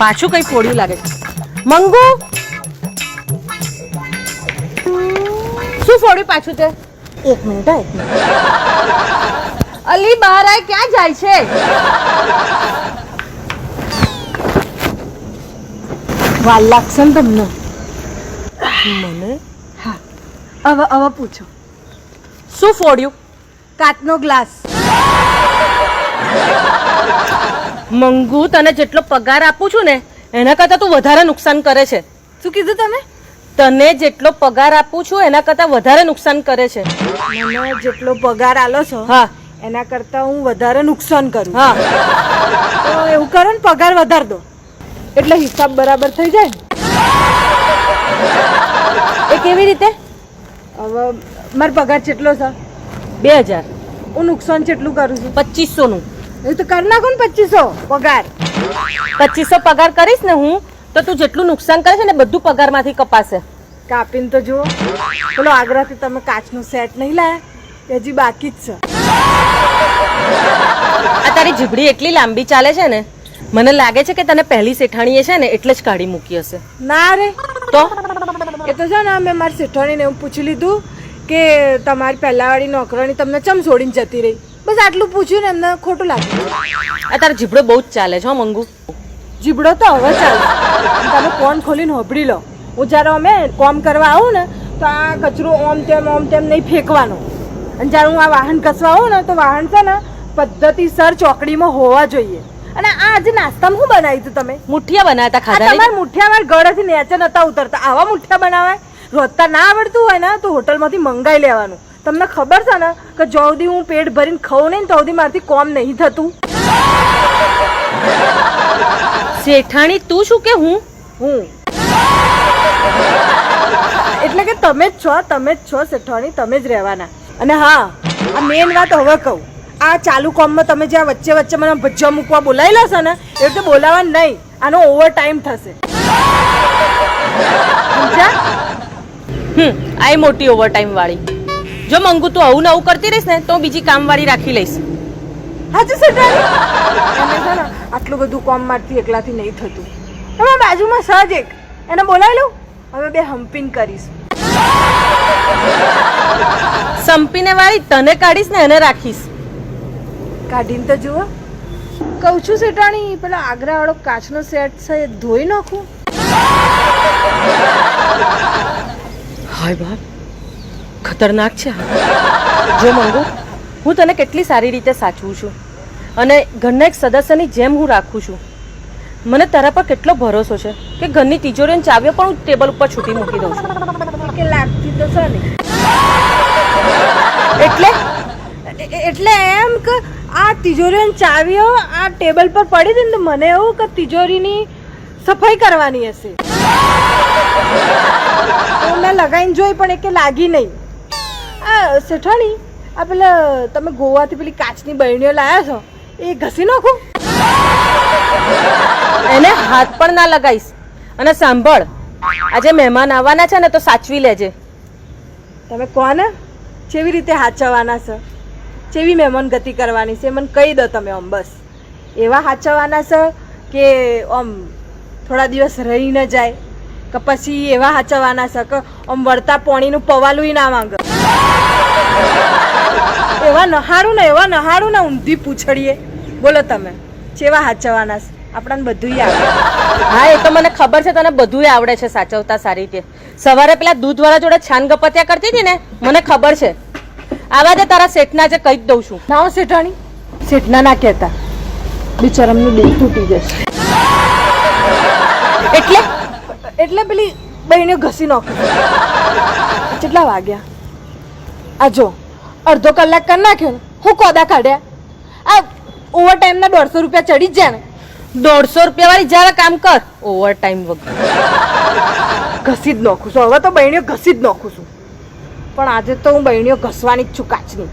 પાછું કઈ ફોડ્યું લાગે છે. મંગુ શું ફોડ્યું પાછું તે? એક મિનિટ. અલી બહાર આય, ક્યાં જાય છે? વાર લાગશે ને તમને? મને હા, હવે પૂછો. શું ફોડ્યું? કાચનો ગ્લાસ. મંગુ, તને જેટલો પગાર આપું છું ને એના કરતાં તું વધારે નુકસાન કરે છે. શું કીધું તમે? તને જેટલો પગાર આપું છું એના કરતાં વધારે નુકસાન કરે છે. મને જેટલો પગાર આલો છો હા એના કરતાં હું વધારે નુકસાન કરું. હા, તો એવું કરો ને, પગાર વધાર દો એટલે હિસાબ બરાબર થઈ જાય ને. એ કેવી રીતે? હવે મારો પગાર કેટલો છે? 2000. હું નુકસાન કેટલું કરું છું? 2500 નું. એ તો કરી નાખો ને 2500 પગાર. 2500 પગાર કરીશ ને હું, તો તું જેટલું નુકસાન કરે છે ને બધું પગારમાંથી કપાશે. કાપીને તો જુઓ. પેલો આગ્રાથી તમે કાચનું સેટ નહીં લાયા, હજી બાકી જ છે. આ તારી જીભડી એટલી લાંબી ચાલે છે ને, મને લાગે છે કે તને પહેલી શેઠાણીએ છે ને એટલે જ કાઢી મૂકી હશે. ના રે, તો એ તો છે ને, મેં મારી શેઠાણીને એવું પૂછી લીધું કે તમારી પહેલાવાળી નોકરાણી તમને ચમ છોડીને જતી રહી. બસ આટલું પૂછ્યું ને એમને ખોટું લાગ્યું. આ તારો જીભડો બહુ જ ચાલે છે હો મંગુ. જીબડો તો હવે ચાલે. તમે ફોન ખોલીને હોભળી લો. હું જ્યારે અમે કોમ કરવા આવું ને તો આ કચરો ઓમ તેમ નહીં ફેંકવાનો. અને જ્યારે હું આ વાહન કસવા આવું ને તો વાહન છે ને પદ્ધતિસર ચોકડીમાં હોવા જોઈએ. અને આ આજે નાસ્તામાં શું બનાવ્યું હતું તમે? મુઠિયા બનાવતા ખાધા નહીં? તમારા મુઠિયા મારા ગળેથી નીચે નતા ઉતરતા. આવા મુઠિયા બનાવાય? રોજતા ના આવડતું હોય ને તો હોટલમાંથી મંગાઈ લેવાનું. તમને ખબર છે ને કે જો સુધી હું પેટ ભરીને ખાઉં નહીં તો સુધી મારાથી કોમ નહીં થતું. શેઠાણી તું શું કે હું? હું એટલે કે તમે જ છો શેઠાણી, તમે જ રહેવાના. અને હા, આ મેન વાત હવે કહું. આ ચાલુ કોમમાં તમે જ્યાં વચ્ચે વચ્ચે મને ભજ્જા મૂકવા બોલાવી લેશો ને એ રીતે બોલાવવાનું નહીં. આનો ઓવર ટાઈમ થશે. આ મોટી ઓવર ટાઈમ વાળી. જો મંગુ તું આવું નવું કરતી રહીશ ને તો હું બીજી કામ વાળી રાખી લઈશ. હાજી શેઠાણી, એને છે ને આટલું બધું કોમ મારથી એકલાથી નહીં થતું. એમાં બાજુમાં સહજ એક એને બોલાવી લઉં. હવે બે હમ્પિંગ કરીશ. સંપીને વાળી તને કાઢીશ ને એને રાખીશ. કાઢીને તો જુઓ. કહું છું શેઠાણી, પેલા આગ્રા વાળો કાચનો સેટ છે એ ધોઈ નાખું. હાય બાપ, ખતરનાક છે. જો મંગુ, હું તને કેટલી સારી રીતે સાચવું છું અને ઘરના એક સદસ્યની જેમ હું રાખું છું. મને તારા પર કેટલો ભરોસો છે કે ઘરની તિજોરીની ચાવીઓ પણ હું ટેબલ ઉપર છૂટી મૂકી દઉં છું. કે લાગતી તો છે ને. એટલે એમ કે આ તિજોરીની ચાવીઓ આ ટેબલ પર પડી હતી ને તો મને એવું કે તિજોરીની સફાઈ કરવાની હશે. તો મેં લગાવીને જોઈ પણ એકે લાગી નહીં. આ શેઠાણી, આ પેલા તમે ગોવાથી પેલી કાચની બરણીઓ લાયા છો એ ઘસી નાખો. એને હાથ પણ ના લગાઈશ. અને સાંભળ, આજે મહેમાન આવવાના છે ને તો સાચવી લેજે. તમે કોને કેવી રીતે હાચવવાના છે, કેવી મહેમાન ગતિ કરવાની છે મને કહી દો તમે. આમ બસ એવા હાચવવાના છે કે આમ થોડા દિવસ રહી ન જાય, કે પછી એવા હાચવવાના છે કે આમ વળતા પાણીનું પવાલું ના માંગે. એવા નહાડું ને ઊંધી પૂછડીએ. બોલો તમે કેવા હાચવવાના છે? આપણને બધું આવડે. હા, એ તો મને ખબર છે, તને બધું આવડે છે સાચવતા સારી રીતે. સવારે પેલા દૂધવાળા જોડે છાન ગપત્યા કરતી હતી ને, મને ખબર છે. આવા દે તારા શેઠના જે કહી જ દઉં છું. ના શેઠાણી, શેઠના ના કહેતા, બિચારાનું દિલ તૂટી જશે. એટલે પેલી બહેને ઘસી નાખો. કેટલા વાગ્યા? આ જો અડધો કલાક કરી નાખ્યો ને, હું કોદા કાઢ્યા. આ ઓવર ટાઈમના 150 રૂપિયા ચડી જ જાય ને. 150 રૂપિયા વાળી જરા કામ કર. ઓવર ટાઈમ વગર ઘસી જ નાખું છું. હવે તો બહેણીઓ ઘસી જ નાખું છું. પણ આજે તો હું બહેણીઓ ઘસવાની જ છું કાચની.